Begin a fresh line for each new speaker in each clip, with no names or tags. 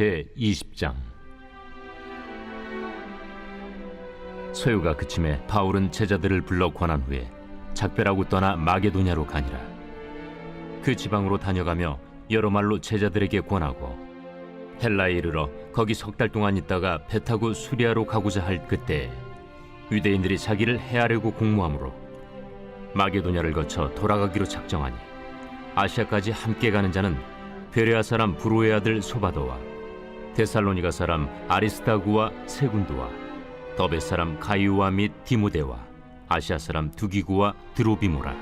제20장. 소요가 그침에 바울은 제자들을 불러 권한 후에 작별하고 떠나 마게도냐로 가니라. 그 지방으로 다녀가며 여러 말로 제자들에게 권하고 헬라에 이르러 거기 석 달 동안 있다가 배 타고 수리아로 가고자 할 그때 유대인들이 자기를 해하려고 공모하므로 마게도냐를 거쳐 돌아가기로 작정하니 아시아까지 함께 가는 자는 베레아 사람 브로의 아들 소바도와 데살로니가 사람 아리스다구와 세군도와 더베 사람 가이오와 및 디모데와 아시아 사람 두기구와 드로비모라.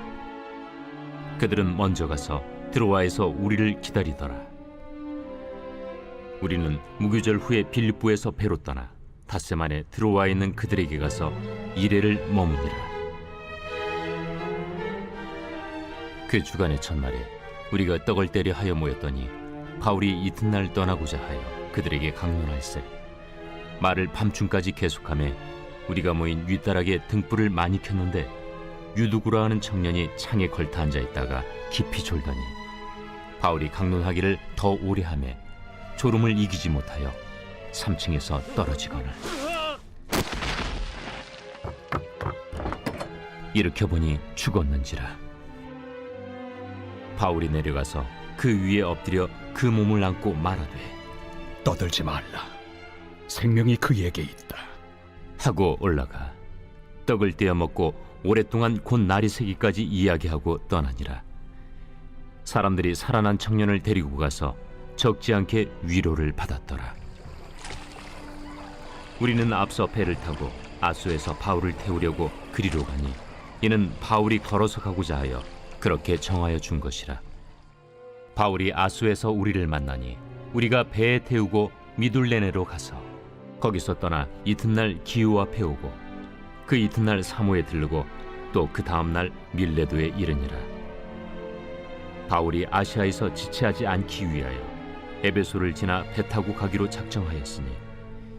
그들은 먼저 가서 드로아에서 우리를 기다리더라. 우리는 무교절 후에 빌립보에서 배로 떠나 닷새만에 드로아에 있는 그들에게 가서 이레를 머무니라. 그 주간의 첫날에 우리가 떡을 때려 하여 모였더니 바울이 이튿날 떠나고자 하여 그들에게 강론할세 말을 밤중까지 계속하며 우리가 모인 윗다락에 등불을 많이 켰는데 유두구라 하는 청년이 창에 걸터 앉아 있다가 깊이 졸더니 바울이 강론하기를 더 오래 하며 졸음을 이기지 못하여 3층에서 떨어지거늘 일으켜 보니 죽었는지라. 바울이 내려가서 그 위에 엎드려 그 몸을 안고 말하되
떠들지 말라. 생명이 그에게 있다.
하고 올라가 떡을 떼어 먹고 오랫동안 곧 날이 새기까지 이야기하고 떠나니라. 사람들이 살아난 청년을 데리고 가서 적지 않게 위로를 받았더라. 우리는 앞서 배를 타고 아소에서 바울을 태우려고 그리로 가니 이는 바울이 걸어서 가고자 하여 그렇게 정하여 준 것이라. 바울이 아소에서 우리를 만나니 우리가 배에 태우고 미둘레네로 가서 거기서 떠나 이튿날 기후 앞에 오고 그 이튿날 사모에 들르고 또 그 다음날 밀레도에 이르니라. 바울이 아시아에서 지체하지 않기 위하여 에베소를 지나 배 타고 가기로 작정하였으니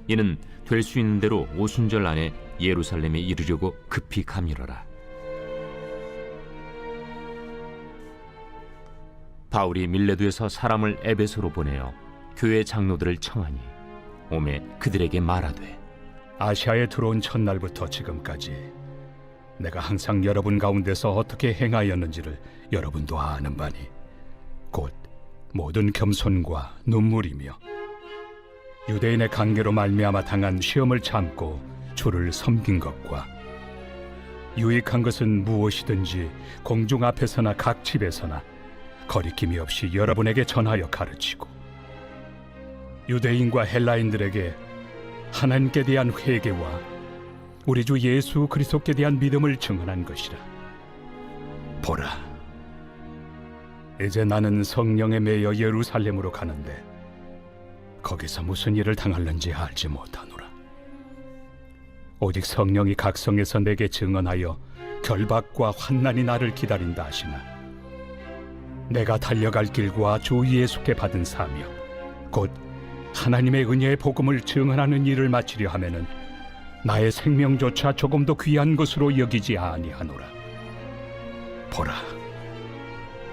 이는 될 수 있는 대로 오순절 안에 예루살렘에 이르려고 급히 가미러라. 바울이 밀레도에서 사람을 에베소로 보내어 교회 장로들을 청하니 오매 그들에게 말하되
아시아에 들어온 첫날부터 지금까지 내가 항상 여러분 가운데서 어떻게 행하였는지를 여러분도 아는 바니 곧 모든 겸손과 눈물이며 유대인의 관계로 말미암아 당한 시험을 참고 주를 섬긴 것과 유익한 것은 무엇이든지 공중 앞에서나 각 집에서나 거리낌이 없이 여러분에게 전하여 가르치고 유대인과 헬라인들에게 하나님께 대한 회개와 우리 주 예수 그리스도께 대한 믿음을 증언한 것이라. 보라, 이제 나는 성령에 매여 예루살렘으로 가는데 거기서 무슨 일을 당할는지 알지 못하노라. 오직 성령이 각성에서 내게 증언하여 결박과 환난이 나를 기다린다 하시나 내가 달려갈 길과 주 예수께 받은 사명 곧 하나님의 은혜의 복음을 증언하는 일을 마치려 하면은 나의 생명조차 조금도 귀한 것으로 여기지 아니하노라. 보라,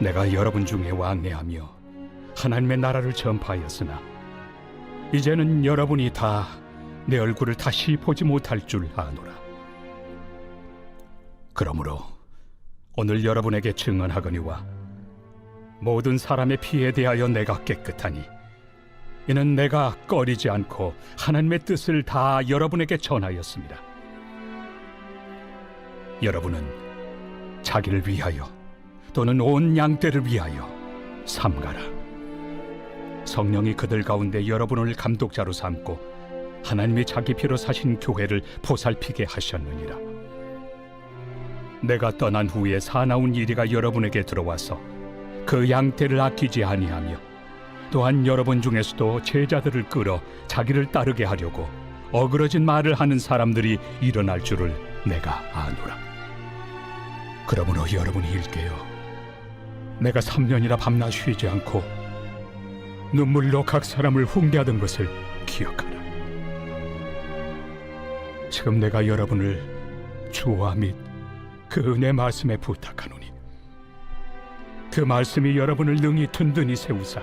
내가 여러분 중에 왕래하며 하나님의 나라를 전파하였으나 이제는 여러분이 다 내 얼굴을 다시 보지 못할 줄 아노라. 그러므로 오늘 여러분에게 증언하거니와 모든 사람의 피에 대하여 내가 깨끗하니 이는 내가 꺼리지 않고 하나님의 뜻을 다 여러분에게 전하였습니다. 여러분은 자기를 위하여 또는 온 양떼를 위하여 삼가라. 성령이 그들 가운데 여러분을 감독자로 삼고 하나님이 자기 피로 사신 교회를 보살피게 하셨느니라. 내가 떠난 후에 사나운 이리가 여러분에게 들어와서 그 양떼를 아끼지 아니하며 또한 여러분 중에서도 제자들을 끌어 자기를 따르게 하려고 어그러진 말을 하는 사람들이 일어날 줄을 내가 아노라. 그러므로 여러분이 일깨어 내가 3년이나 밤낮 쉬지 않고 눈물로 각 사람을 훈계하던 것을 기억하라. 지금 내가 여러분을 주와 및 그 은혜 말씀에 부탁하노니 그 말씀이 여러분을 능히 든든히 세우사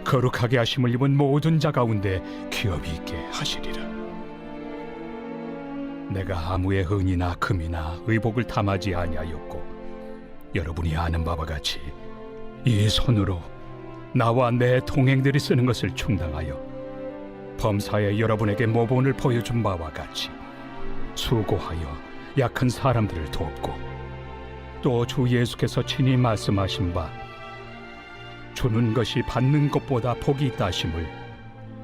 거룩하게 하심을 입은 모든 자 가운데 기업이 있게 하시리라. 내가 아무의 은이나 금이나 의복을 탐하지 아니하였고 여러분이 아는 바와 같이 이 손으로 나와 내 동행들이 쓰는 것을 충당하여 범사에 여러분에게 모본을 보여준 바와 같이 수고하여 약한 사람들을 돕고 또 주 예수께서 친히 말씀하신 바 주는 것이 받는 것보다 복이 있다 하심을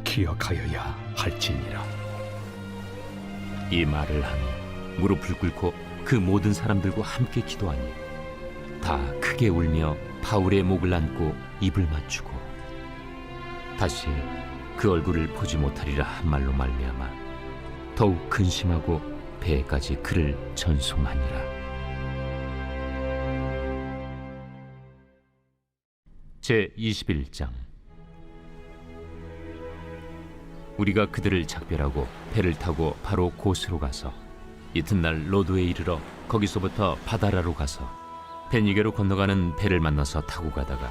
기억하여야 할지니라.
이 말을 하며 무릎을 꿇고 그 모든 사람들과 함께 기도하니 다 크게 울며 바울의 목을 안고 입을 맞추고 다시 그 얼굴을 보지 못하리라 한 말로 말미암아 더욱 근심하고 배에까지 그를 전송하니라. 제 21장. 우리가 그들을 작별하고 배를 타고 바로 고스로 가서 이튿날 로도에 이르러 거기서부터 바다라로 가서 베니게로 건너가는 배를 만나서 타고 가다가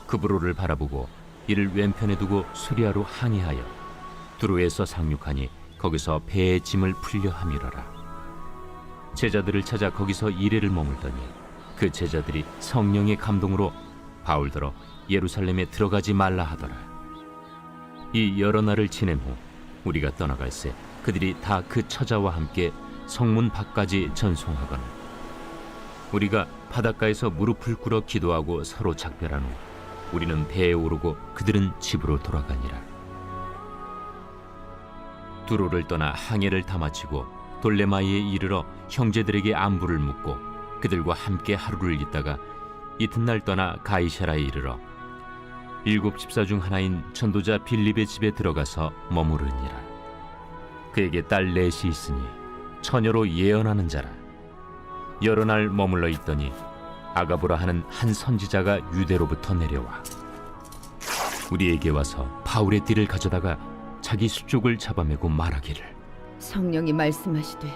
그브로를 바라보고 이를 왼편에 두고 수리아로 항해하여 두로에서 상륙하니 거기서 배의 짐을 풀려 함이러라. 제자들을 찾아 거기서 이레를 머물더니 그 제자들이 성령의 감동으로 바울더러 예루살렘에 들어가지 말라 하더라. 이 여러 날을 지낸 후 우리가 떠나갈새 그들이 다 그 처자와 함께 성문 밖까지 전송하거늘 우리가 바닷가에서 무릎을 꿇어 기도하고 서로 작별한 후 우리는 배에 오르고 그들은 집으로 돌아가니라. 두로를 떠나 항해를 다 마치고 돌레마이에 이르러 형제들에게 안부를 묻고 그들과 함께 하루를 있다가 이튿날 떠나 가이사라에 이르러 7 집사 중 하나인 전도자 빌립의 집에 들어가서 머무르니라. 그에게 딸 넷이 있으니 처녀로 예언하는 자라. 여러 날 머물러 있더니 아가보라 하는 한 선지자가 유대로부터 내려와 우리에게 와서 바울의 띠를 가져다가 자기 수족을 잡아매고 말하기를
성령이 말씀하시되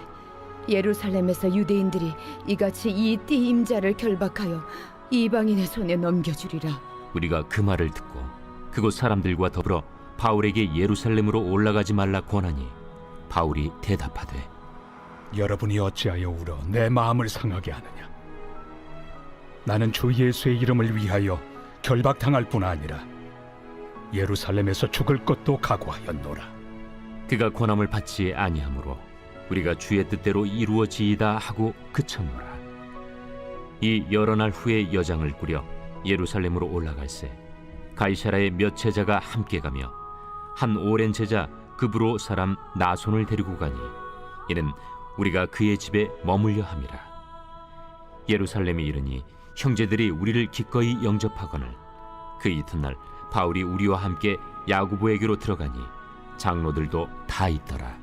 예루살렘에서 유대인들이 이같이 이 띠 임자를 결박하여 이방인의 손에 넘겨주리라.
우리가 그 말을 듣고 그곳 사람들과 더불어 바울에게 예루살렘으로 올라가지 말라 권하니 바울이 대답하되
여러분이 어찌하여 울어 내 마음을 상하게 하느냐. 나는 주 예수의 이름을 위하여 결박당할 뿐 아니라 예루살렘에서 죽을 것도 각오하였노라.
그가 권함을 받지 아니하므로 우리가 주의 뜻대로 이루어지이다 하고 그쳤노라. 이 여러 날 후에 여장을 꾸려 예루살렘으로 올라갈새 가이사라의 몇 제자가 함께 가며 한 오랜 제자 그브로 사람 나손을 데리고 가니 이는 우리가 그의 집에 머물려 함이라. 예루살렘에 이르니 형제들이 우리를 기꺼이 영접하거늘 그 이튿날 바울이 우리와 함께 야고보에게로 들어가니 장로들도 다 있더라.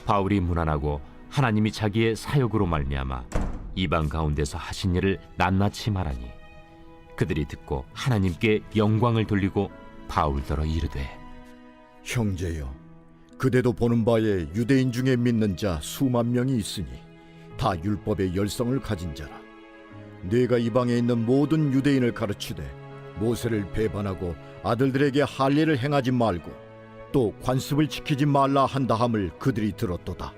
바울이 문안하고 하나님이 자기의 사역으로 말미암아 이방 가운데서 하신 일을 낱낱이 말하니 그들이 듣고 하나님께 영광을 돌리고 바울더러 이르되
형제여, 그대도 보는 바에 유대인 중에 믿는 자 수만 명이 있으니 다 율법의 열성을 가진 자라. 네가 이방에 있는 모든 유대인을 가르치되 모세를 배반하고 아들들에게 할례를 행하지 말고 또 관습을 지키지 말라 한다함을 그들이 들었도다.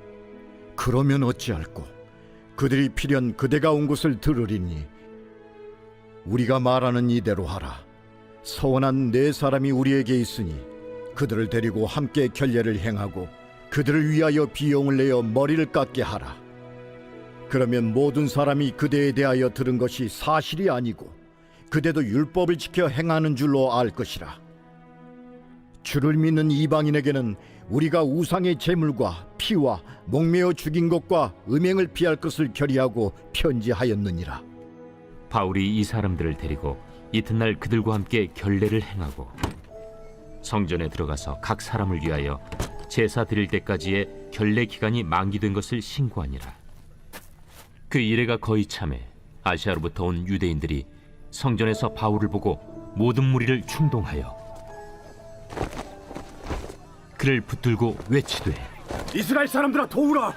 그러면 어찌할꼬? 그들이 필연 그대가 온 곳을 들으리니 우리가 말하는 이대로 하라. 서원한 네 사람이 우리에게 있으니 그들을 데리고 함께 결례를 행하고 그들을 위하여 비용을 내어 머리를 깎게 하라. 그러면 모든 사람이 그대에 대하여 들은 것이 사실이 아니고 그대도 율법을 지켜 행하는 줄로 알 것이라. 주를 믿는 이방인에게는 우리가 우상의 제물과 피와 목매어 죽인 것과 음행을 피할 것을 결의하고 편지하였느니라.
바울이 이 사람들을 데리고 이튿날 그들과 함께 결례를 행하고 성전에 들어가서 각 사람을 위하여 제사 드릴 때까지의 결례 기간이 만기된 것을 신고하니라. 그 이래가 거의 참에 아시아로부터 온 유대인들이 성전에서 바울을 보고 모든 무리를 충동하여 그를 붙들고 외치되
이스라엘 사람들아 도우라.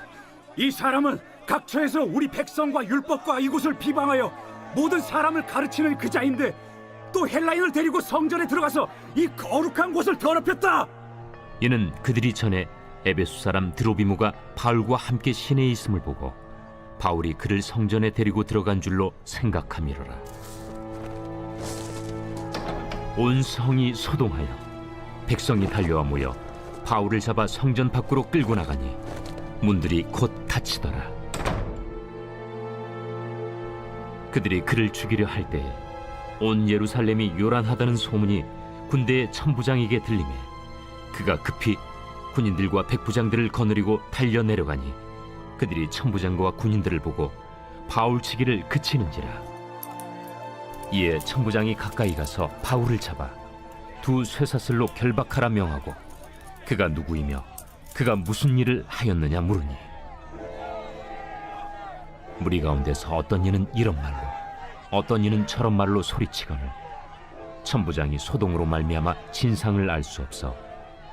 이 사람은 각처에서 우리 백성과 율법과 이곳을 비방하여 모든 사람을 가르치는 그 자인데 또 헬라인을 데리고 성전에 들어가서 이 거룩한 곳을 더럽혔다.
이는 그들이 전에 에베소 사람 드로비무가 바울과 함께 시내에 있음을 보고 바울이 그를 성전에 데리고 들어간 줄로 생각함이로라. 온 성이 소동하여 백성이 달려와 모여 바울을 잡아 성전 밖으로 끌고 나가니 문들이 곧 닫히더라. 그들이 그를 죽이려 할 때에 온 예루살렘이 요란하다는 소문이 군대의 천부장에게 들리매 그가 급히 군인들과 백부장들을 거느리고 달려 내려가니 그들이 천부장과 군인들을 보고 바울 치기를 그치는지라. 이에 천부장이 가까이 가서 바울을 잡아 두 쇠사슬로 결박하라 명하고 그가 누구이며 그가 무슨 일을 하였느냐 물으니 무리 가운데서 어떤 이는 이런 말로 어떤 이는 저런 말로 소리치거늘 천부장이 소동으로 말미암아 진상을 알 수 없어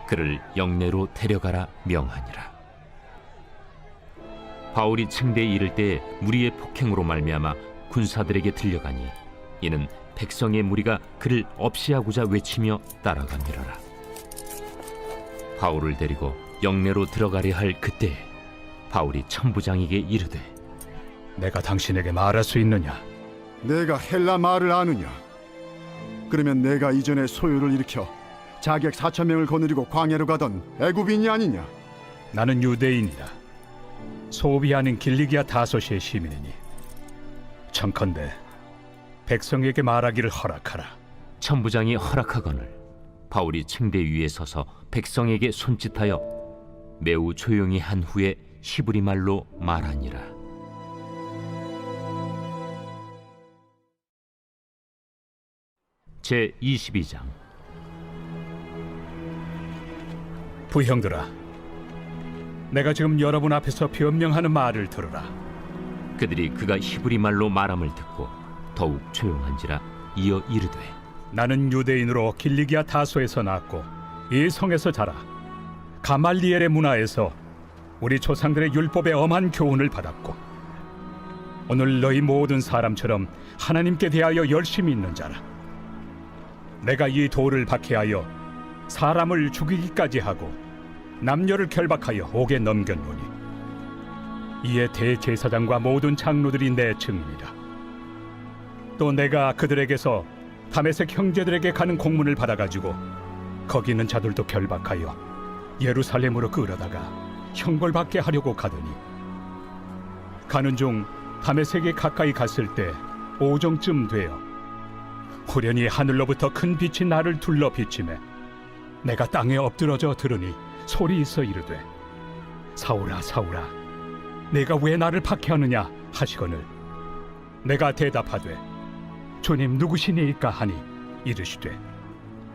그를 영내로 데려가라 명하니라. 바울이 층대에 이를 때에 무리의 폭행으로 말미암아 군사들에게 들려가니 이는 백성의 무리가 그를 없이하고자 외치며 따라가미러라. 바울을 데리고 영내로 들어가려 할 그때에 바울이 천부장에게 이르되
내가 당신에게 말할 수 있느냐?
내가 헬라 말을 아느냐? 그러면 내가 이전에 소요를 일으켜 자객 4,000명을 거느리고 광야로 가던 애굽인이 아니냐?
나는 유대인이다. 소비 아닌 길리기아 다소시의 시민이니 청컨대 백성에게 말하기를 허락하라.
천부장이 허락하거늘 바울이 층대 위에 서서 백성에게 손짓하여 매우 조용히 한 후에 히브리 말로 말하니라. 제 22장.
부형들아, 내가 지금 여러분 앞에서 변명하는 말을 들으라.
그들이 그가 히브리 말로 말함을 듣고 더욱 조용한지라 이어 이르되
나는 유대인으로 길리기아 다소에서 낳았고 이 성에서 자라 가말리엘의 문화에서 우리 조상들의 율법의 엄한 교훈을 받았고 오늘 너희 모든 사람처럼 하나님께 대하여 열심히 있는 자라. 내가 이 돌을 박해하여 사람을 죽이기까지 하고 남녀를 결박하여 옥에 넘겼노니 이에 대제사장과 모든 장로들이 내 증인이라. 또 내가 그들에게서 다메섹 형제들에게 가는 공문을 받아가지고 거기 있는 자들도 결박하여 예루살렘으로 끌어다가 형벌받게 하려고 가더니 가는 중 다메섹에 가까이 갔을 때 오정쯤 되어 후련히 하늘로부터 큰 빛이 나를 둘러 비치매 내가 땅에 엎드러져 들으니 소리 있어 이르되 사울아 사울아 내가 왜 나를 박해하느냐 하시거늘 내가 대답하되 주님 누구시니이까 하니 이르시되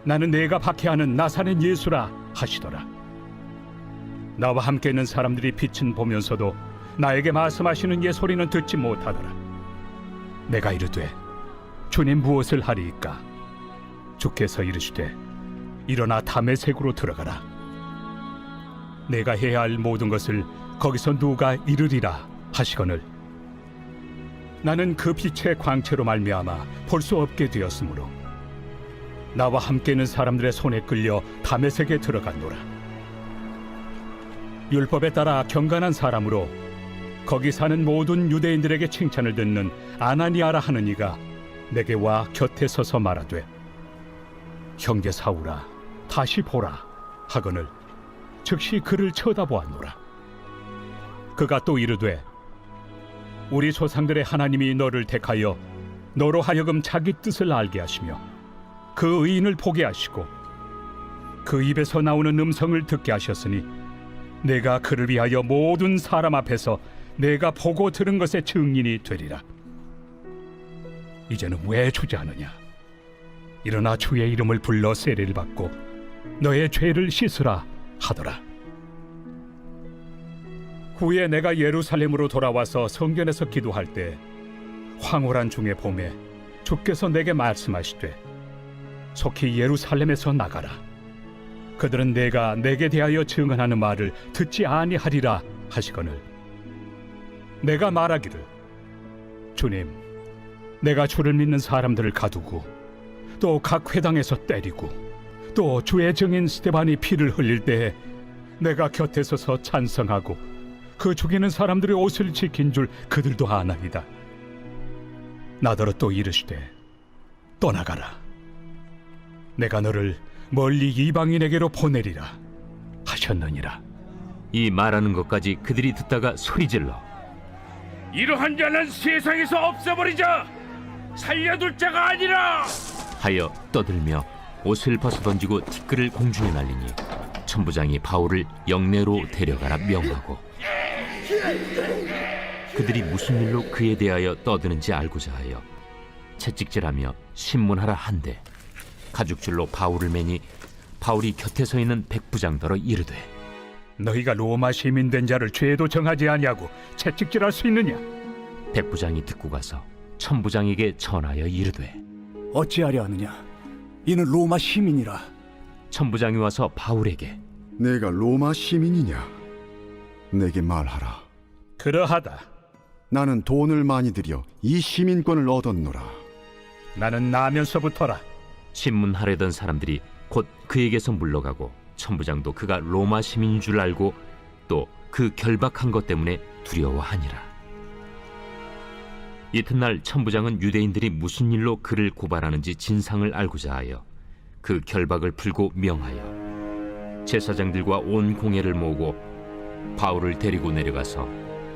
나는 내가 박해하는 나사렛 예수라 하시더라. 나와 함께 있는 사람들이 빛은 보면서도 나에게 말씀하시는 예 소리는 듣지 못하더라. 내가 이르되 주님 무엇을 하리이까? 주께서 이르시되 일어나 다메섹으로 들어가라. 내가 해야 할 모든 것을 거기서 누가 이르리라 하시거늘 나는 그 빛의 광채로 말미암아 볼 수 없게 되었으므로 나와 함께 있는 사람들의 손에 끌려 다메섹에 들어갔노라. 율법에 따라 경건한 사람으로 거기 사는 모든 유대인들에게 칭찬을 듣는 아나니아라 하는 이가 내게 와 곁에 서서 말하되 형제 사울아 다시 보라 하거늘 즉시 그를 쳐다보았노라. 그가 또 이르되 우리 조상들의 하나님이 너를 택하여 너로 하여금 자기 뜻을 알게 하시며 그 의인을 보게 하시고 그 입에서 나오는 음성을 듣게 하셨으니 내가 그를 위하여 모든 사람 앞에서 내가 보고 들은 것의 증인이 되리라. 이제는 왜 주저하느냐? 일어나 주의 이름을 불러 세례를 받고 너의 죄를 씻으라 하더라. 후에 내가 예루살렘으로 돌아와서 성전에서 기도할 때 황홀한 중에 봄에 주께서 내게 말씀하시되 속히 예루살렘에서 나가라. 그들은 내가 내게 대하여 증언하는 말을 듣지 아니하리라 하시거늘 내가 말하기를 주님 내가 주를 믿는 사람들을 가두고 또 각 회당에서 때리고 또 주의 증인 스데반이 피를 흘릴 때에 내가 곁에 서서 찬성하고 그 죽이는 사람들의 옷을 지킨 줄 그들도 아나이다. 나더러 또 이르시되 떠나가라. 내가 너를 멀리 이방인에게로 보내리라 하셨느니라.
이 말하는 것까지 그들이 듣다가 소리질러
이러한 자는 세상에서 없애버리자. 살려둘 자가 아니라.
하여 떠들며 옷을 벗어던지고 티끌을 공중에 날리니 천부장이 바울을 영내로 데려가라 명하고 그들이 무슨 일로 그에 대하여 떠드는지 알고자 하여 채찍질하며 신문하라 한데 가죽줄로 바울을 매니 바울이 곁에 서 있는 백부장더러 이르되
너희가 로마 시민 된 자를 죄도 정하지 아니하고 채찍질할 수 있느냐?
백부장이 듣고 가서 천부장에게 전하여 이르되
어찌하려 하느냐? 이는 로마 시민이라.
천부장이 와서 바울에게
내가 로마 시민이냐? 내게 말하라.
그러하다.
나는 돈을 많이 들여 이 시민권을 얻었노라.
나는 나면서부터라.
신문하려던 사람들이 곧 그에게서 물러가고 천부장도 그가 로마 시민인 줄 알고 또 그 결박한 것 때문에 두려워하니라. 이튿날 천부장은 유대인들이 무슨 일로 그를 고발하는지 진상을 알고자 하여 그 결박을 풀고 명하여 제사장들과 온 공회를 모으고 바울을 데리고 내려가서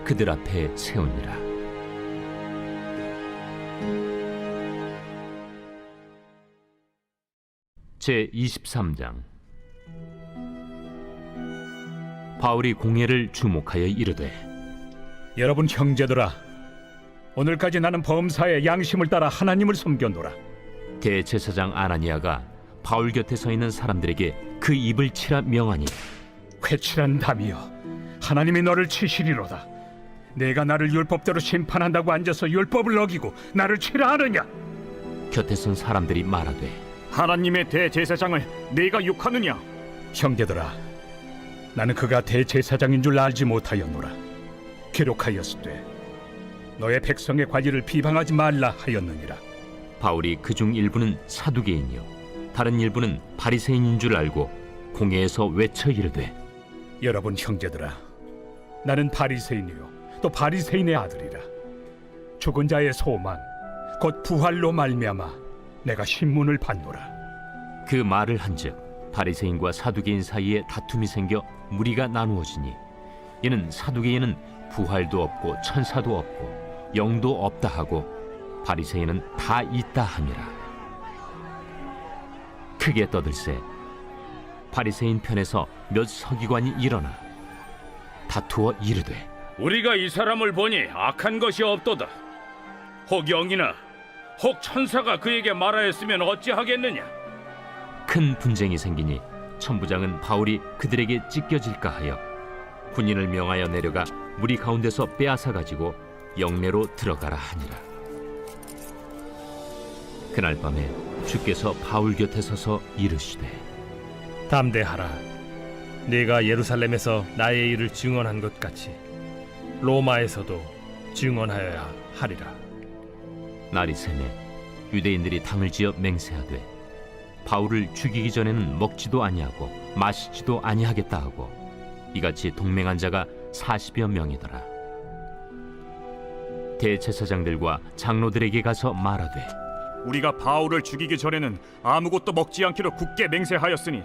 그들 앞에 세우니라. 제23장. 바울이 공회를 주목하여 이르되
여러분 형제들아, 오늘까지 나는 범사에 양심을 따라 하나님을 섬겼노라.
대제사장 아나니아가 바울 곁에 서 있는 사람들에게 그 입을 치라 명하니
회칠한 담이여, 하나님이 너를 치시리로다. 내가 나를 율법대로 심판한다고 앉아서 율법을 어기고 나를 치라 하느냐?
곁에 선 사람들이 말하되
하나님의 대제사장을 네가 욕하느냐?
형제들아, 나는 그가 대제사장인 줄 알지 못하였노라. 기록하였으되 너의 백성의 관리를 비방하지 말라 하였느니라.
바울이 그중 일부는 사두개인이요 다른 일부는 바리새인인 줄 알고 공회에서 외쳐 이르되
여러분 형제들아, 나는 바리새인이요 또 바리새인의 아들이라. 죽은 자의 소망 곧 부활로 말미암아 내가 신문을 받노라.
그 말을 한즉 바리새인과 사두개인 사이에 다툼이 생겨 무리가 나누어지니 이는 사두개인은 부활도 없고 천사도 없고 영도 없다 하고 바리새인은 다 있다 함이라. 크게 떠들세 바리새인 편에서 몇 서기관이 일어나 다투어 이르되
우리가 이 사람을 보니 악한 것이 없도다. 혹 영이나 혹 천사가 그에게 말하였으면 어찌하겠느냐?
큰 분쟁이 생기니 천부장은 바울이 그들에게 찢겨질까 하여 군인을 명하여 내려가 무리 가운데서 빼앗아 가지고 영내로 들어가라 하니라. 그날 밤에 주께서 바울 곁에 서서 이르시되
담대하라. 네가 예루살렘에서 나의 일을 증언한 것 같이 로마에서도 증언하여야 하리라.
날이 새매 유대인들이 당을 지어 맹세하되 바울을 죽이기 전에는 먹지도 아니하고 마시지도 아니하겠다 하고 이같이 동맹한 자가 40여 명이더라. 대제사장들과 장로들에게 가서 말하되
우리가 바울을 죽이기 전에는 아무것도 먹지 않기로 굳게 맹세하였으니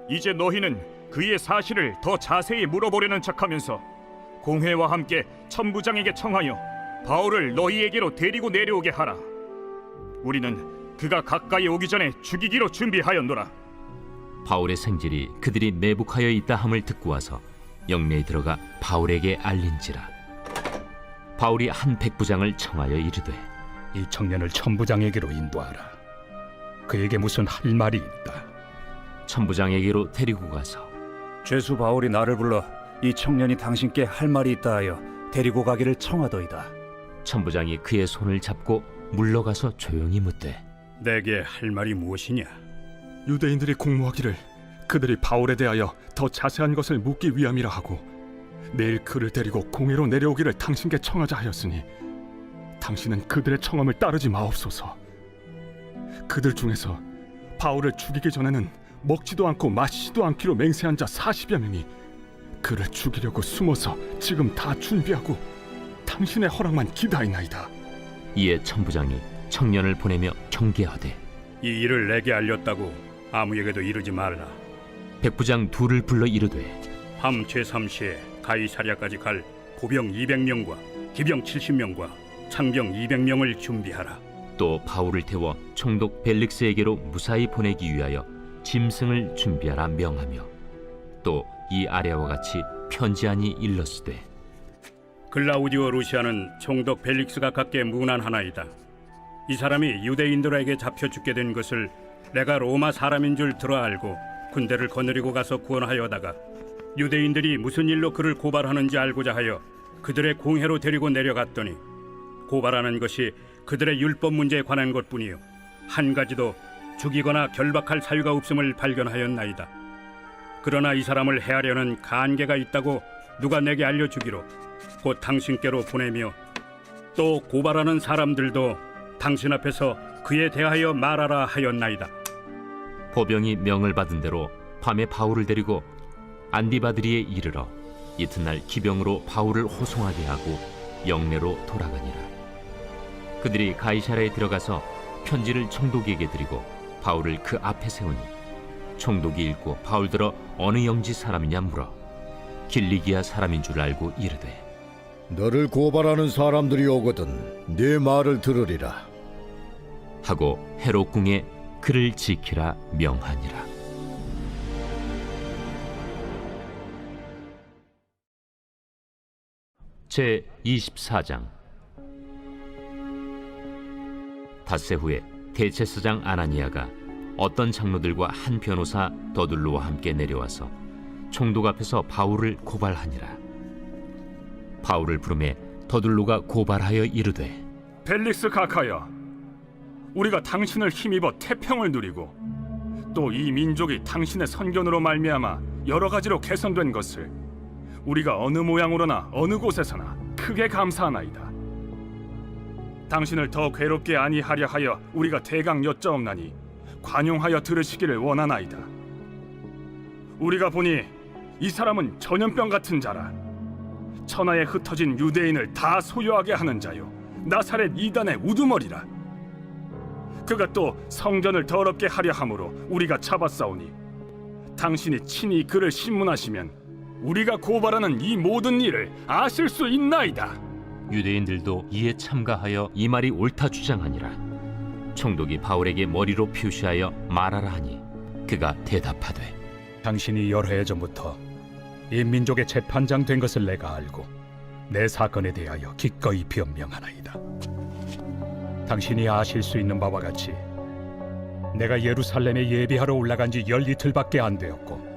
이제 너희는 그의 사실을 더 자세히 물어보려는 척하면서 공회와 함께 천부장에게 청하여 바울을 너희에게로 데리고 내려오게 하라. 우리는 그가 가까이 오기 전에 죽이기로 준비하였노라.
바울의 생질이 그들이 매복하여 있다 함을 듣고 와서 영내에 들어가 바울에게 알린지라. 바울이 한 백부장을 청하여 이르되
이 청년을 천부장에게로 인도하라. 그에게 무슨 할 말이 있다.
천부장에게로 데리고 가서
죄수 바울이 나를 불러 이 청년이 당신께 할 말이 있다 하여 데리고 가기를 청하더이다.
천부장이 그의 손을 잡고 물러가서 조용히 묻되
내게 할 말이 무엇이냐?
유대인들이 공모하기를 그들이 바울에 대하여 더 자세한 것을 묻기 위함이라 하고 내일 그를 데리고 공회로 내려오기를 당신께 청하자 하였으니 당신은 그들의 청함을 따르지 마옵소서. 그들 중에서 바울을 죽이기 전에는 먹지도 않고 마시지도 않기로 맹세한 자 40여 명이 그를 죽이려고 숨어서 지금 다 준비하고 당신의 허락만 기다리나이다.
이에 천부장이 청년을 보내며 경계하되
이 일을 내게 알렸다고 아무에게도 이르지 말라.
백부장 둘을 불러 이르되
밤 제3시에 가이사랴까지 갈 보병 200명과 기병 70명과 창병 200명을 준비하라.
또 바울을 태워 총독 벨릭스에게로 무사히 보내기 위하여 짐승을 준비하라 명하며 또 이 아래와 같이 편지하니 일렀으되
글라우디오 루시아는 총독 벨릭스가 갖게 문안하나이다. 이 사람이 유대인들에게 잡혀 죽게 된 것을 내가 로마 사람인 줄 들어 알고 군대를 거느리고 가서 구원하여다가 유대인들이 무슨 일로 그를 고발하는지 알고자 하여 그들의 공회로 데리고 내려갔더니 고발하는 것이 그들의 율법 문제에 관한 것뿐이요 한 가지도 죽이거나 결박할 사유가 없음을 발견하였나이다. 그러나 이 사람을 해하려는 간계가 있다고 누가 내게 알려주기로 곧 당신께로 보내며 또 고발하는 사람들도 당신 앞에서 그에 대하여 말하라 하였나이다.
보병이 명을 받은 대로 밤에 바울을 데리고 안디바드리에 이르러 이튿날 기병으로 바울을 호송하게 하고 영내로 돌아가니라. 그들이 가이사랴에 들어가서 편지를 총독에게 드리고 바울을 그 앞에 세우니 총독이 읽고 바울들어 어느 영지 사람이냐 물어 길리기아 사람인 줄 알고 이르되
너를 고발하는 사람들이 오거든 네 말을 들으리라
하고 헤롯 궁에 그를 지키라 명하니라. 제 24장. 닷새 후에 대제사장 아나니아가 어떤 장로들과 한 변호사 더둘로와 함께 내려와서 총독 앞에서 바울을 고발하니라. 바울을 부르매 더둘로가 고발하여 이르되
벨릭스 각하여, 우리가 당신을 힘입어 태평을 누리고 또 이 민족이 당신의 선견으로 말미암아 여러 가지로 개선된 것을 우리가 어느 모양으로나 어느 곳에서나 크게 감사하나이다. 당신을 더 괴롭게 아니하려 하여 우리가 대강 여짜옵나니 관용하여 들으시기를 원하나이다. 우리가 보니 이 사람은 전염병 같은 자라. 천하에 흩어진 유대인을 다 소유하게 하는 자요 나사렛 이단의 우두머리라. 그가 또 성전을 더럽게 하려 함으로 우리가 잡아싸우니 당신이 친히 그를 신문하시면 우리가 고발하는 이 모든 일을 아실 수 있나이다.
유대인들도 이에 참가하여 이 말이 옳다 주장하니라. 총독이 바울에게 머리로 표시하여 말하라 하니 그가 대답하되
당신이 여러 해 전부터 이 민족의 재판장 된 것을 내가 알고 내 사건에 대하여 기꺼이 변명하나이다. 당신이 아실 수 있는 바와 같이 내가 예루살렘에 예배하러 올라간 지 열이틀밖에 안 되었고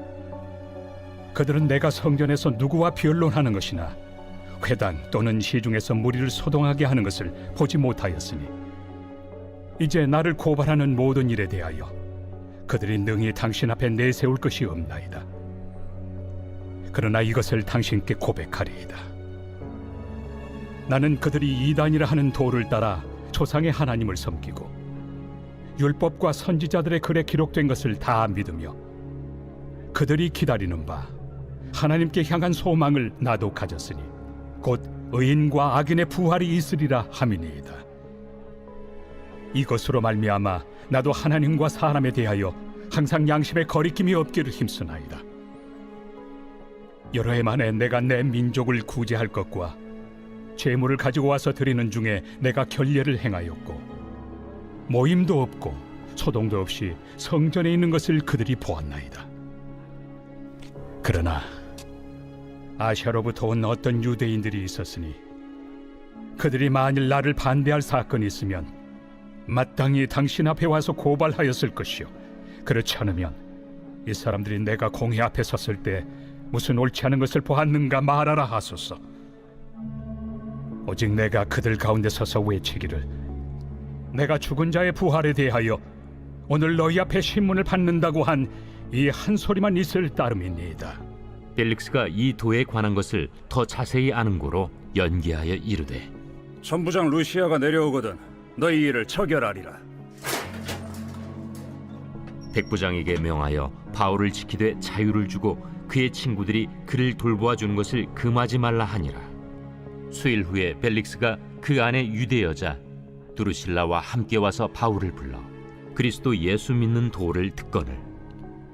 그들은 내가 성전에서 누구와 변론하는 것이나 회당 또는 시중에서 무리를 소동하게 하는 것을 보지 못하였으니 이제 나를 고발하는 모든 일에 대하여 그들이 능히 당신 앞에 내세울 것이 없나이다. 그러나 이것을 당신께 고백하리이다. 나는 그들이 이단이라 하는 도를 따라 조상의 하나님을 섬기고 율법과 선지자들의 글에 기록된 것을 다 믿으며 그들이 기다리는 바 하나님께 향한 소망을 나도 가졌으니 곧 의인과 악인의 부활이 있으리라 함이니이다. 이것으로 말미암아 나도 하나님과 사람에 대하여 항상 양심에 거리낌이 없기를 힘쓰나이다. 여러 해 만에 내가 내 민족을 구제할 것과 재물을 가지고 와서 드리는 중에 내가 결례를 행하였고 모임도 없고 소동도 없이 성전에 있는 것을 그들이 보았나이다. 그러나 아시아로부터 온 어떤 유대인들이 있었으니 그들이 만일 나를 반대할 사건이 있으면 마땅히 당신 앞에 와서 고발하였을 것이요 그렇지 않으면 이 사람들이 내가 공회 앞에 섰을 때 무슨 옳지 않은 것을 보았는가 말하라 하소서. 오직 내가 그들 가운데 서서 외치기를 내가 죽은 자의 부활에 대하여 오늘 너희 앞에 신문을 받는다고 한 이 한 소리만 있을 따름이니이다.
벨릭스가 이 도에 관한 것을 더 자세히 아는 고로 연기하여 이르되
천부장 루시아가 내려오거든 너희 일을 처결하리라.
백부장에게 명하여 바울을 지키되 자유를 주고 그의 친구들이 그를 돌보아 주는 것을 금하지 말라 하니라. 수일 후에 벨릭스가 그 안에 유대 여자 두루실라와 함께 와서 바울을 불러 그리스도 예수 믿는 도를 듣거늘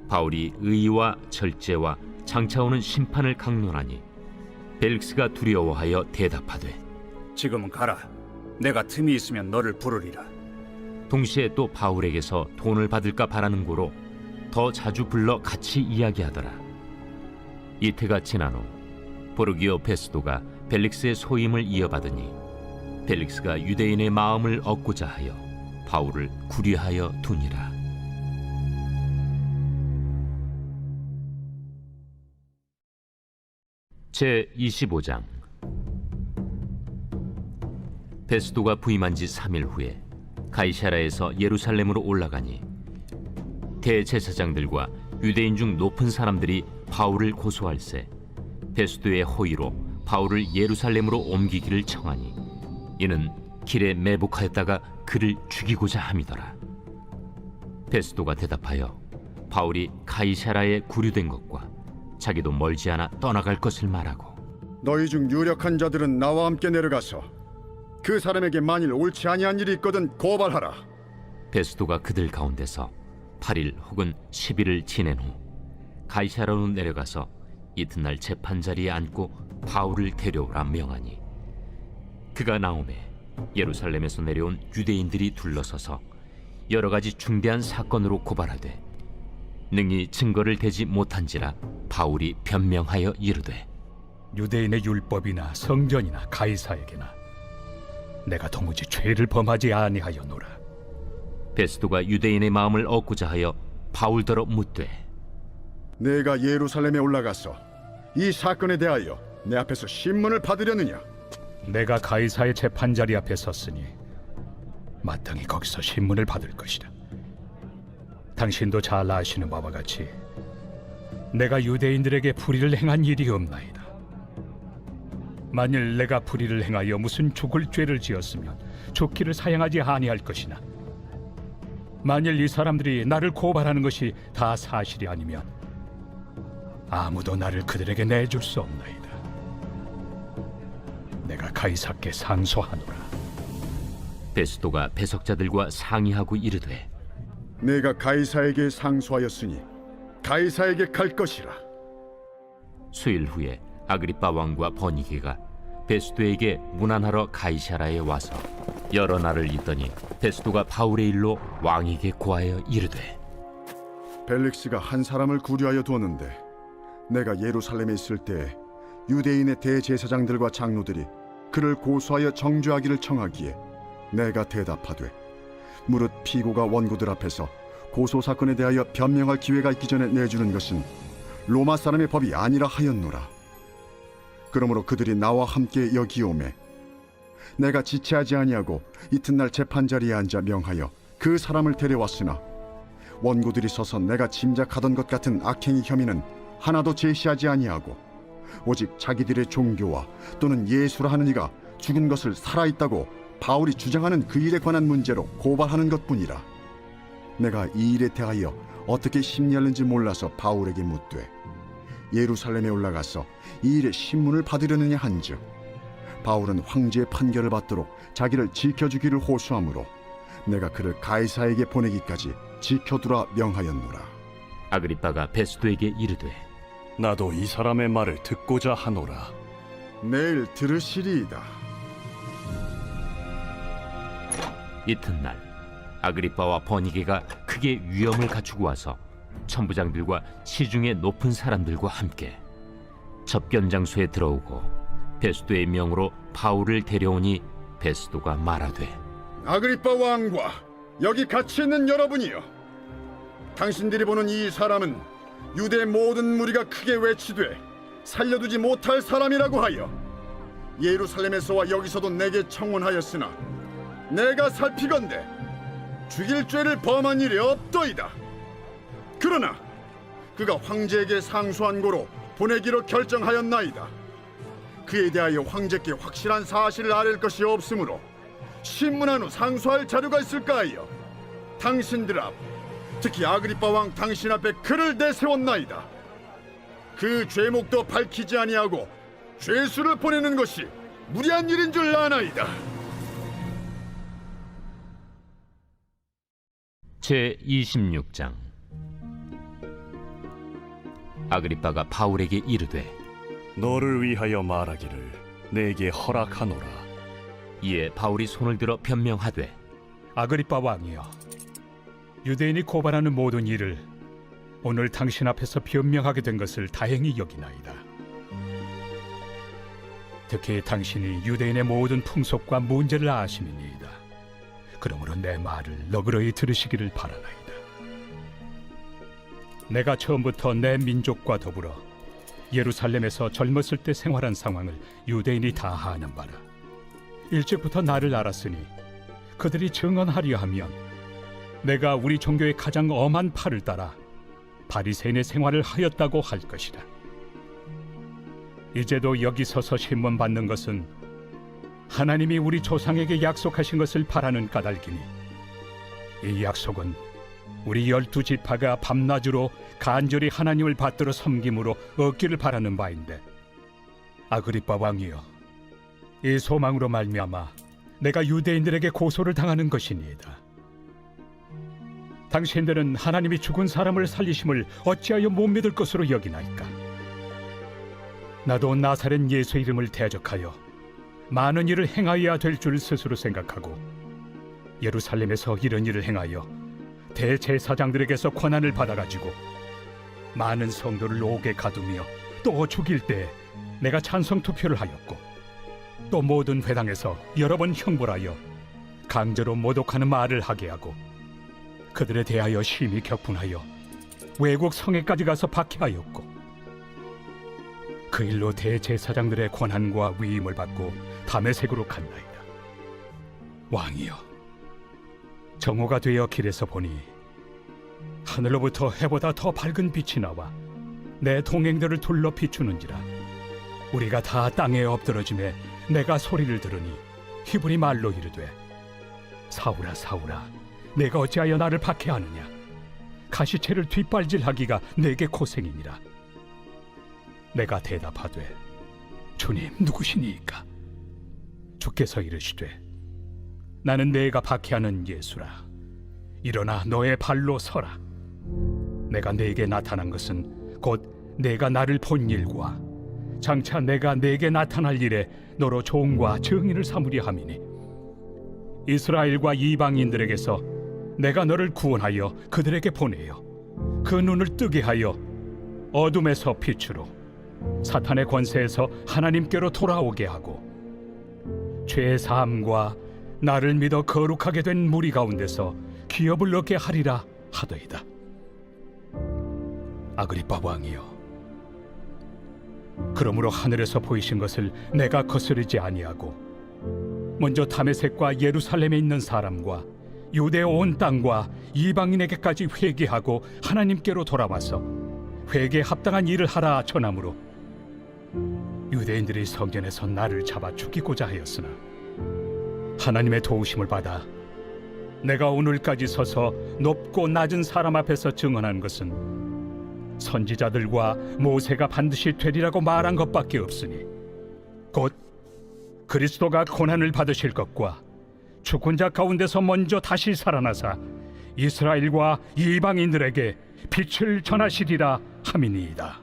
바울이 의와 절제와 장차오는 심판을 강론하니 벨릭스가 두려워하여 대답하되
지금은 가라. 내가 틈이 있으면 너를 부르리라.
동시에 또 바울에게서 돈을 받을까 바라는 고로 더 자주 불러 같이 이야기하더라. 이태가 지난 후 보르기오 페스도가 벨릭스의 소임을 이어받으니 벨릭스가 유대인의 마음을 얻고자 하여 바울을 구리하여 두니라. 제 25장. 베스도가 부임한 지 3일 후에 가이사라에서 예루살렘으로 올라가니 대제사장들과 유대인 중 높은 사람들이 바울을 고소할세 베스도의 호의로 바울을 예루살렘으로 옮기기를 청하니 이는 길에 매복하였다가 그를 죽이고자 함이더라. 베스도가 대답하여 바울이 가이사라에 구류된 것과 자기도 멀지 않아 떠나갈 것을 말하고
너희 중 유력한 자들은 나와 함께 내려가서 그 사람에게 만일 옳지 아니한 일이 있거든 고발하라.
베스도가 그들 가운데서 8일 혹은 10일을 지낸 후 가이사라로 내려가서 이튿날 재판자리에 앉고 바울을 데려오라 명하니 그가 나오매 예루살렘에서 내려온 유대인들이 둘러서서 여러 가지 중대한 사건으로 고발하되 능히 증거를 대지 못한지라 바울이 변명하여 이르되
유대인의 율법이나 성전이나 가이사에게나 내가 도무지 죄를 범하지 아니하였노라.
베스도가 유대인의 마음을 얻고자 하여 바울더러 묻되
내가 예루살렘에 올라가서 이 사건에 대하여 내 앞에서 신문을 받으려느냐?
내가 가이사의 재판자리 앞에 섰으니 마땅히 거기서 신문을 받을 것이다. 당신도 잘 아시는 바와 같이 내가 유대인들에게 불의를 행한 일이 없나이다. 만일 내가 불의를 행하여 무슨 죽을 죄를 지었으면 죽기를 사양하지 아니할 것이나 만일 이 사람들이 나를 고발하는 것이 다 사실이 아니면 아무도 나를 그들에게 내줄 수 없나이다. 내가 가이사께 상소하노라.
베스도가 배석자들과 상의하고 이르되
내가 가이사에게 상소하였으니 가이사에게 갈 것이라.
수일 후에 아그리빠 왕과 버니게가 베스도에게 문안하러 가이사라에 와서 여러 날을 있더니 베스도가 바울의 일로 왕에게 고하여 이르되
벨릭스가 한 사람을 구류하여 두었는데 내가 예루살렘에 있을 때 유대인의 대제사장들과 장로들이 그를 고소하여 정죄하기를 청하기에 내가 대답하되 무릇 피고가 원고들 앞에서 고소 사건에 대하여 변명할 기회가 있기 전에 내주는 것은 로마 사람의 법이 아니라 하였노라. 그러므로 그들이 나와 함께 여기 오매 내가 지체하지 아니하고 이튿날 재판자리에 앉아 명하여 그 사람을 데려왔으나 원고들이 서서 내가 짐작하던 것 같은 악행의 혐의는 하나도 제시하지 아니하고 오직 자기들의 종교와 또는 예수라 하는 이가 죽은 것을 살아있다고 바울이 주장하는 그 일에 관한 문제로 고발하는 것뿐이라. 내가 이 일에 대하여 어떻게 심리하는지 몰라서 바울에게 묻되 예루살렘에 올라가서 이 일의 신문을 받으려느냐 한즉 바울은 황제의 판결을 받도록 자기를 지켜주기를 호소하므로 내가 그를 가이사에게 보내기까지 지켜두라 명하였노라.
아그리빠가 베스도에게 이르되
나도 이 사람의 말을 듣고자 하노라.
내일 들으시리이다.
이튿날 아그리빠와 버니게가 크게 위엄을 갖추고 와서 천부장들과 시중의 높은 사람들과 함께 접견 장소에 들어오고 베스도의 명으로 바울을 데려오니 베스도가 말하되
아그리빠 왕과 여기 같이 있는 여러분이여, 당신들이 보는 이 사람은 유대 모든 무리가 크게 외치되 살려두지 못할 사람이라고 하여 예루살렘에서와 여기서도 내게 청원하였으나 내가 살피건대 죽일 죄를 범한 일이 없더이다. 그러나 그가 황제에게 상소한 고로 보내기로 결정하였나이다. 그에 대하여 황제께 확실한 사실을 아랠 것이 없으므로 신문한 후 상소할 자료가 있을까 하여 당신들 앞 특히 아그리빠 왕 당신 앞에 그를 내세웠나이다. 그 죄목도 밝히지 아니하고 죄수를 보내는 것이 무리한 일인 줄 아나이다.
제 26장. 아그리빠가 바울에게 이르되
너를 위하여 말하기를 내게 허락하노라.
이에 바울이 손을 들어 변명하되
아그리빠 왕이여, 유대인이 고발하는 모든 일을 오늘 당신 앞에서 변명하게 된 것을 다행히 여기나이다. 특히 당신이 유대인의 모든 풍속과 문제를 아심이니이다. 그러므로 내 말을 너그러이 들으시기를 바라나이다. 내가 처음부터 내 민족과 더불어 예루살렘에서 젊었을 때 생활한 상황을 유대인이 다 아는 바라. 일찍부터 나를 알았으니 그들이 증언하려 하면 내가 우리 종교의 가장 엄한 팔을 따라 바리새인의 생활을 하였다고 할 것이다. 이제도 여기 서서 신문 받는 것은 하나님이 우리 조상에게 약속하신 것을 바라는 까닭이니 이 약속은 우리 12지파가 밤낮으로 간절히 하나님을 받들어 섬김으로 얻기를 바라는 바인데, 아그리빠 왕이여, 이 소망으로 말미암아 내가 유대인들에게 고소를 당하는 것이니이다. 당신들은 하나님이 죽은 사람을 살리심을 어찌하여 못 믿을 것으로 여기나이까? 나도 나사렛 예수 이름을 대적하여 많은 일을 행하여야 될 줄 스스로 생각하고 예루살렘에서 이런 일을 행하여 대제사장들에게서 권한을 받아가지고 많은 성도를 옥에 가두며 또 죽일 때 내가 찬성 투표를 하였고, 또 모든 회당에서 여러 번 형벌하여 강제로 모독하는 말을 하게 하고 그들에 대하여 심히 격분하여 외국 성에까지 가서 박해하였고, 그 일로 대제사장들의 권한과 위임을 받고 다메섹으로 갔나이다. 왕이여, 정오가 되어 길에서 보니 하늘로부터 해보다 더 밝은 빛이 나와 내 동행들을 둘러 비추는지라. 우리가 다 땅에 엎드러짐에 내가 소리를 들으니 히브리 말로 이르되, 사울아 사울아, 내가 어찌하여 나를 박해하느냐? 가시채를 뒷발질하기가 내게 고생이니라. 내가 대답하되, 주님 누구시니이까? 주께서 이르시되, 나는 내가 박해하는 예수라. 일어나 너의 발로 서라. 내가 네게 나타난 것은 곧 내가 나를 본 일과 장차 내가 네게 나타날 일에 너로 종과 증인을 삼으려 함이니, 이스라엘과 이방인들에게서 내가 너를 구원하여 그들에게 보내어 그 눈을 뜨게 하여 어둠에서 빛으로, 사탄의 권세에서 하나님께로 돌아오게 하고, 죄 사함과 나를 믿어 거룩하게 된 무리 가운데서 기업을 얻게 하리라 하더이다. 아그리빠 왕이여, 그러므로 하늘에서 보이신 것을 내가 거스르지 아니하고 먼저 다메섹과 예루살렘에 있는 사람과 유대 온 땅과 이방인에게까지 회개하고 하나님께로 돌아와서 회개에 합당한 일을 하라 전함으로 유대인들이 성전에서 나를 잡아 죽이고자 하였으나 하나님의 도우심을 받아 내가 오늘까지 서서 높고 낮은 사람 앞에서 증언한 것은 선지자들과 모세가 반드시 되리라고 말한 것밖에 없으니, 곧 그리스도가 고난을 받으실 것과 죽은 자 가운데서 먼저 다시 살아나사 이스라엘과 이방인들에게 빛을 전하시리라 함이니이다.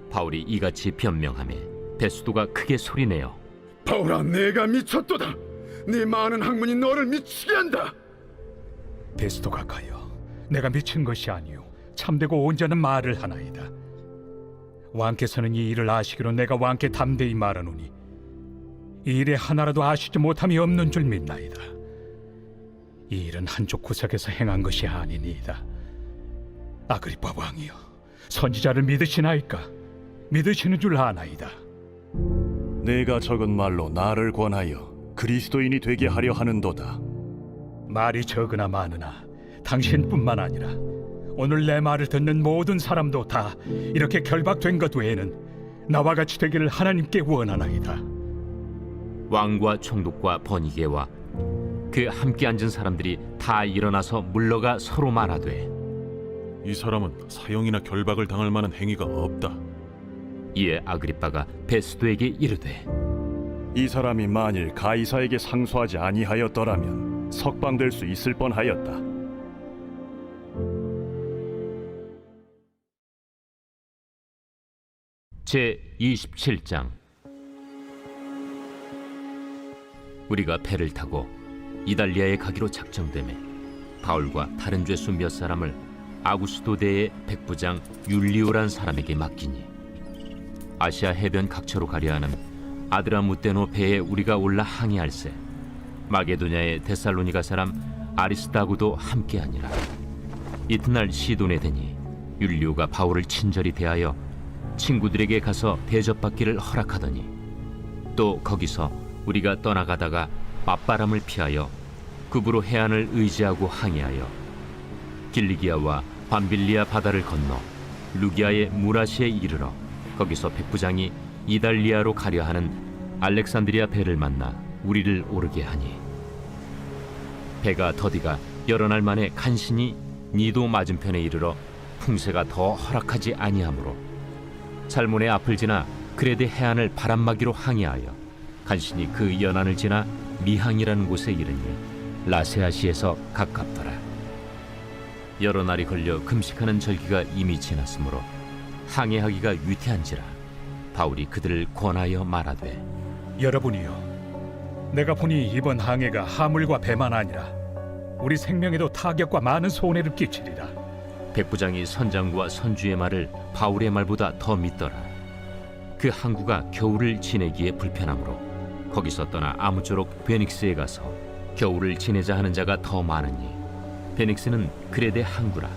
바울이 이같이 변명하며 베스도가 크게 소리내어
바울아, 내가 미쳤도다. 네 많은 학문이 너를 미치게 한다.
베스도가 가여, 내가 미친 것이 아니요 참되고 온전한 말을 하나이다. 왕께서는 이 일을 아시기로 내가 왕께 담대히 말하노니 이 일에 하나라도 아시지 못함이 없는 줄 믿나이다. 이 일은 한쪽 구석에서 행한 것이 아니니이다. 아그리빠 왕이여, 선지자를 믿으시나이까? 믿으시는 줄 아나이다.
내가 적은 말로 나를 권하여 그리스도인이 되게 하려 하는도다.
말이 적으나 많으나 당신뿐만 아니라 오늘 내 말을 듣는 모든 사람도 다 이렇게 결박된 것 외에는 나와 같이 되기를 하나님께 원하나이다.
왕과 총독과 버니게와 그 함께 앉은 사람들이 다 일어나서 물러가 서로 말하되,
이 사람은 사형이나 결박을 당할 만한 행위가 없다.
이에 아그리빠가 베스도에게 이르되
이 사람이 만일 가이사에게 상소하지 아니하였더라면 석방될 수 있을 뻔하였다.
제 27장. 우리가 배를 타고 이달리아에 가기로 작정되매 바울과 다른 죄수 몇 사람을 아구스도대의 백부장 율리오란 사람에게 맡기니 아시아 해변 각처로 가려 하는 아드라무테노 배에 우리가 올라 항해할세 마게도냐의 데살로니가 사람 아리스다고도 함께하니라. 이튿날 시돈에 되니 율리오가 바울을 친절히 대하여 친구들에게 가서 대접받기를 허락하더니 또 거기서 우리가 떠나가다가 맞바람을 피하여 급으로 해안을 의지하고 항해하여 길리기아와 밤빌리아 바다를 건너 루기아의 무라시에 이르러 거기서 백부장이 이달리아로 가려 하는 알렉산드리아 배를 만나 우리를 오르게 하니 배가 더디가 여러 날 만에 간신히 니도 맞은편에 이르러 풍세가 더 허락하지 아니하므로 살몬의 앞을 지나 그레데 해안을 바람막이로 항해하여 간신히 그 연안을 지나 미항이라는 곳에 이르니 라세아시에서 가깝더라. 여러 날이 걸려 금식하는 절기가 이미 지났으므로 항해하기가 위태한지라 바울이 그들을 권하여 말하되
여러분이여, 내가 보니 이번 항해가 하물과 배만 아니라 우리 생명에도 타격과 많은 손해를 끼치리라.
백부장이 선장과 선주의 말을 바울의 말보다 더 믿더라. 그 항구가 겨울을 지내기에 불편하므로 거기서 떠나 아무쪼록 베닉스에 가서 겨울을 지내자 하는 자가 더 많으니 베닉스는 그레데 항구라.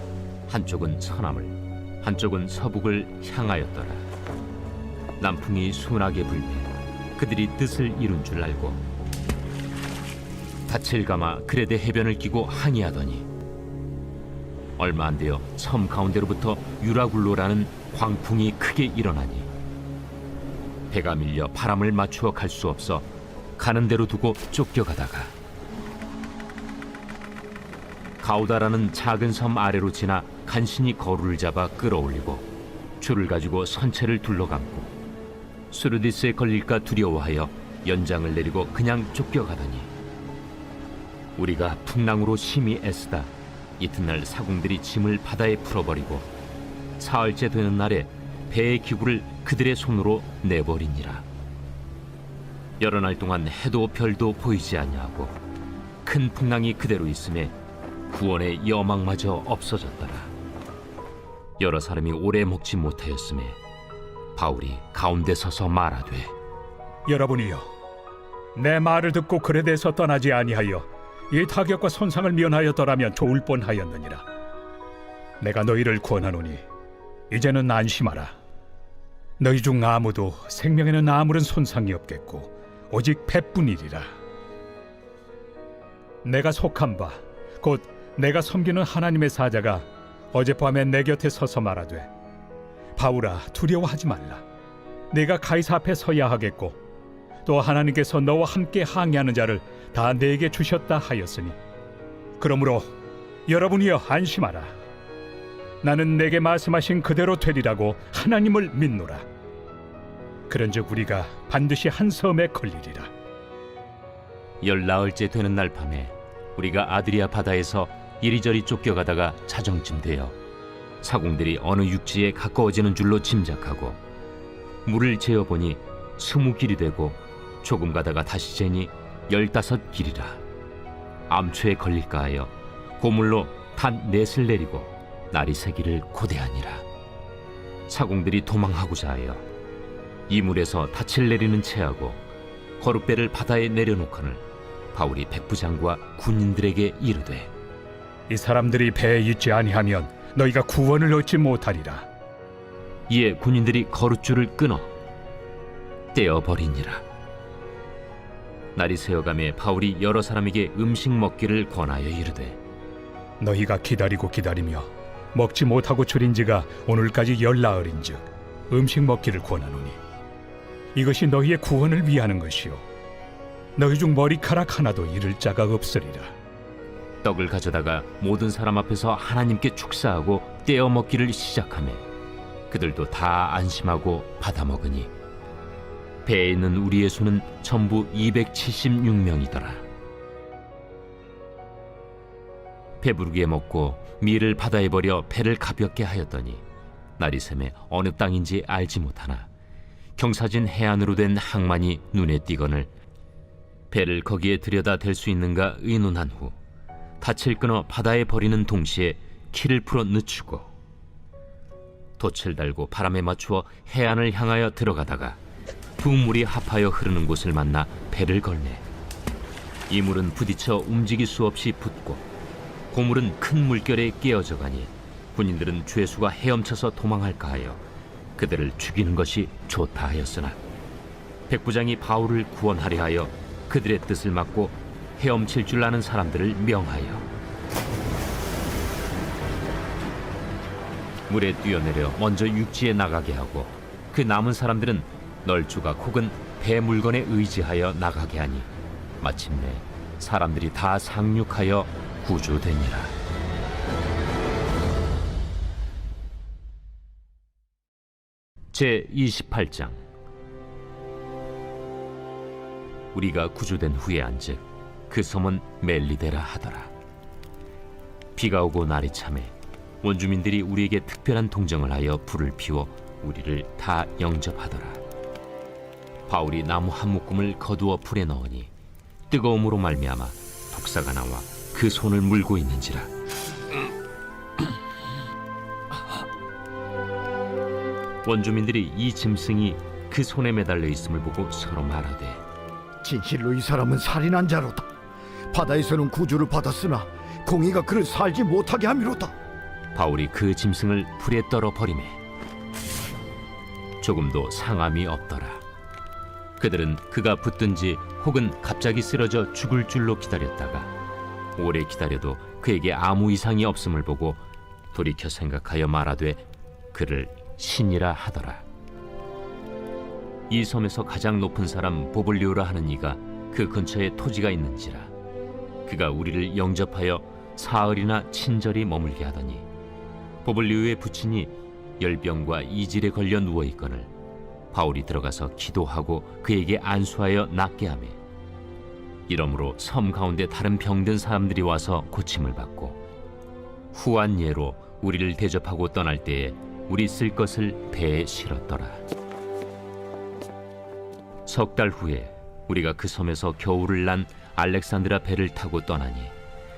한쪽은 서남을 한쪽은 서북을 향하였더라. 남풍이 순하게 불매 그들이 뜻을 이룬 줄 알고 닻을 감아 그레데 해변을 끼고 항해하더니 얼마 안 되어 섬 가운데로부터 유라굴로라는 광풍이 크게 일어나니 배가 밀려 바람을 맞추어 갈 수 없어 가는 대로 두고 쫓겨가다가 가우다라는 작은 섬 아래로 지나 간신히 거루를 잡아 끌어올리고 줄을 가지고 선체를 둘러감고 수르디스에 걸릴까 두려워하여 연장을 내리고 그냥 쫓겨가더니 우리가 풍랑으로 심히 애쓰다 이튿날 사공들이 짐을 바다에 풀어버리고 사흘째 되는 날에 배의 기구를 그들의 손으로 내버리니라. 여러 날 동안 해도 별도 보이지 아니하고 큰 풍랑이 그대로 있음에 구원의 여망마저 없어졌더라. 여러 사람이 오래 먹지 못하였음에 바울이 가운데 서서 말하되
여러분이여, 내 말을 듣고 그레데에서 떠나지 아니하여 이 타격과 손상을 면하였더라면 좋을 뻔하였느니라. 내가 너희를 권하노니 이제는 안심하라. 너희 중 아무도 생명에는 아무런 손상이 없겠고 오직 배뿐이리라. 내가 속한 바 곧 내가 섬기는 하나님의 사자가 어젯밤에 내 곁에 서서 말하되 바울아, 두려워하지 말라. 내가 가이사 앞에 서야 하겠고 또 하나님께서 너와 함께 항해하는 자를 다 내게 주셨다 하였으니 그러므로 여러분이여 안심하라. 나는 내게 말씀하신 그대로 되리라고 하나님을 믿노라. 그런즉 우리가 반드시 한 섬에 걸리리라.
열나흘째 되는 날 밤에 우리가 아드리아 바다에서 이리저리 쫓겨가다가 자정쯤 되어 사공들이 어느 육지에 가까워지는 줄로 짐작하고 물을 재어보니 20길이 되고 조금 가다가 다시 재니 15길이라. 암초에 걸릴까 하여 고물로 단 넷을 내리고 날이 새기를 고대하니라. 사공들이 도망하고자 하여 이물에서 닻을 내리는 채하고 거룻배를 바다에 내려놓거늘 바울이 백부장과 군인들에게 이르되
이 사람들이 배에 있지 아니하면 너희가 구원을 얻지 못하리라.
이에 군인들이 거룻줄을 끊어 떼어버리니라. 날이 새어가매 바울이 여러 사람에게 음식 먹기를 권하여 이르되
너희가 기다리고 기다리며 먹지 못하고 줄인 지가 오늘까지 열나흘인즉 음식 먹기를 권하노니 이것이 너희의 구원을 위하는 것이요 너희 중 머리카락 하나도 잃을 자가 없으리라.
떡을 가져다가 모든 사람 앞에서 하나님께 축사하고 떼어 먹기를 시작하며 그들도 다 안심하고 받아 먹으니 배에 있는 우리의 수는 전부 276명이더라. 배부르게 먹고 밀을 바다에 버려 배를 가볍게 하였더니 날이 새매 어느 땅인지 알지 못하나 경사진 해안으로 된 항만이 눈에 띄거늘 배를 거기에 들여다 댈 수 있는가 의논한 후 닻을 끊어 바다에 버리는 동시에 키를 풀어 늦추고 돛을 달고 바람에 맞추어 해안을 향하여 들어가다가 북물이 합하여 흐르는 곳을 만나 배를 걸매 이 물은 부딪혀 움직일 수 없이 붙고 고물은 큰 물결에 깨어져 가니 군인들은 죄수가 헤엄쳐서 도망할까 하여 그들을 죽이는 것이 좋다 하였으나 백부장이 바울을 구원하려 하여 그들의 뜻을 막고 헤엄칠 줄 아는 사람들을 명하여 물에 뛰어내려 먼저 육지에 나가게 하고 그 남은 사람들은 널조각 혹은 배 물건에 의지하여 나가게 하니 마침내 사람들이 다 상륙하여 구조되니라. 제 28장. 우리가 구조된 후에 안즉 그 섬은 멜리데라 하더라. 비가 오고 날이 차매 원주민들이 우리에게 특별한 동정을 하여 불을 피워 우리를 다 영접하더라. 바울이 나무 한 묶음을 거두어 불에 넣으니 뜨거움으로 말미암아 독사가 나와 그 손을 물고 있는지라. 원주민들이 이 짐승이 그 손에 매달려 있음을 보고 서로 말하되
진실로 이 사람은 살인한 자로다. 바다에서는 구주를 받았으나 공의가 그를 살지 못하게 함이로다.
바울이 그 짐승을 불에 떨어 버리매 조금도 상함이 없더라. 그들은 그가 붙든지 혹은 갑자기 쓰러져 죽을 줄로 기다렸다가 오래 기다려도 그에게 아무 이상이 없음을 보고 돌이켜 생각하여 말하되 그를 신이라 하더라. 이 섬에서 가장 높은 사람 보블리오라 하는 이가 그 근처에 토지가 있는지라. 그가 우리를 영접하여 사흘이나 친절히 머물게 하더니 보블리오의 부친이 열병과 이질에 걸려 누워 있거늘 바울이 들어가서 기도하고 그에게 안수하여 낫게 하며 이러므로 섬 가운데 다른 병든 사람들이 와서 고침을 받고 후한 예로 우리를 대접하고 떠날 때에 우리 쓸 것을 배에 실었더라. 석 달 후에 우리가 그 섬에서 겨울을 난 알렉산드라 배를 타고 떠나니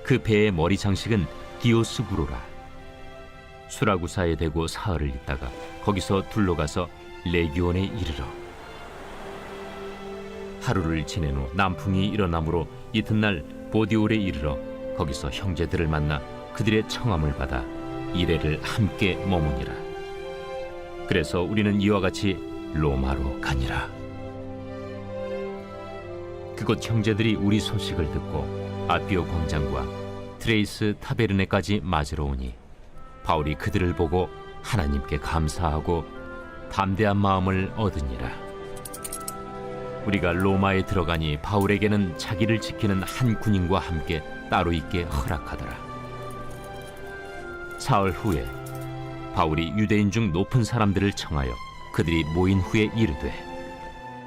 그 배의 머리 장식은 디오스구로라. 수라구사에 대고 사흘을 있다가 거기서 둘러가서 레기온에 이르러 하루를 지낸 후 남풍이 일어나므로 이튿날 보디올에 이르러 거기서 형제들을 만나 그들의 청함을 받아 이레를 함께 머무니라. 그래서 우리는 이와 같이 로마로 가니라. 그곳 형제들이 우리 소식을 듣고 아비오 광장과 트레이스 타베르네까지 맞으러 오니 바울이 그들을 보고 하나님께 감사하고 담대한 마음을 얻으니라. 우리가 로마에 들어가니 바울에게는 자기를 지키는 한 군인과 함께 따로 있게 허락하더라. 사흘 후에 바울이 유대인 중 높은 사람들을 청하여 그들이 모인 후에 이르되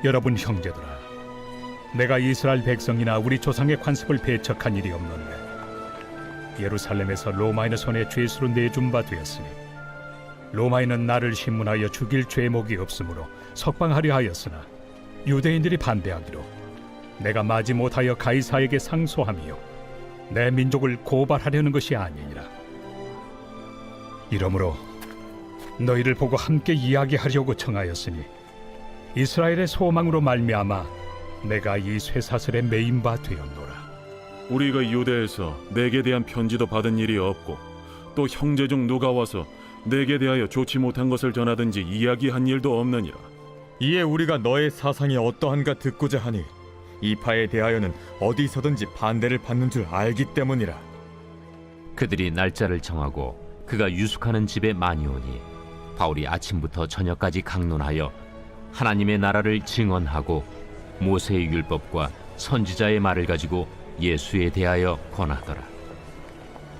여러분 형제들아, 내가 이스라엘 백성이나 우리 조상의 관습을 배척한 일이 없는데 예루살렘에서 로마인의 손에 죄수로 내준 바 되었으니 로마인은 나를 신문하여 죽일 죄목이 없으므로 석방하려 하였으나 유대인들이 반대하기로 내가 마지 못하여 가이사에게 상소하며 내 민족을 고발하려는 것이 아니니라. 이러므로 너희를 보고 함께 이야기하려고 청하였으니 이스라엘의 소망으로 말미암아 내가 이 쇠사슬에 매인 바 되었노라.
우리가 유대에서 내게 대한 편지도 받은 일이 없고 또 형제 중 누가 와서 내게 대하여 좋지 못한 것을 전하든지 이야기한 일도 없느니라.
이에 우리가 너의 사상이 어떠한가 듣고자 하니 이 파에 대하여는 어디서든지 반대를 받는 줄 알기 때문이라.
그들이 날짜를 정하고 그가 유숙하는 집에 많이 오니 바울이 아침부터 저녁까지 강론하여 하나님의 나라를 증언하고 모세의 율법과 선지자의 말을 가지고 예수에 대하여 권하더라.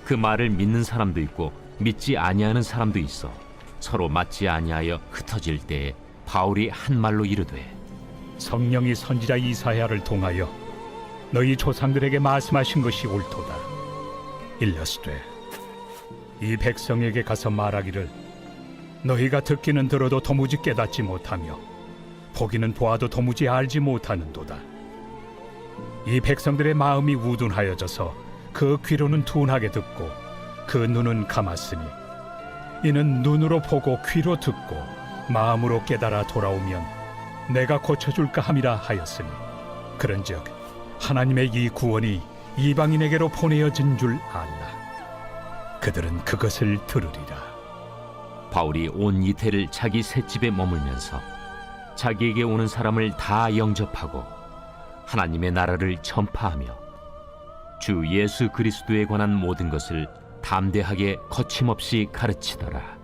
그 말을 믿는 사람도 있고 믿지 아니하는 사람도 있어 서로 맞지 아니하여 흩어질 때에 바울이 한 말로 이르되
성령이 선지자 이사야를 통하여 너희 조상들에게 말씀하신 것이 옳도다. 일러스되 이 백성에게 가서 말하기를 너희가 듣기는 들어도 도무지 깨닫지 못하며 보기는 보아도 도무지 알지 못하는도다. 이 백성들의 마음이 우둔하여져서 그 귀로는 둔하게 듣고 그 눈은 감았으니 이는 눈으로 보고 귀로 듣고 마음으로 깨달아 돌아오면 내가 고쳐줄까 함이라 하였으니 그런즉 하나님의 이 구원이 이방인에게로 보내어진 줄 알라. 그들은 그것을 들으리라.
바울이 온 이태를 자기 셋집에 머물면서 자기에게 오는 사람을 다 영접하고 하나님의 나라를 전파하며 주 예수 그리스도에 관한 모든 것을 담대하게 거침없이 가르치더라.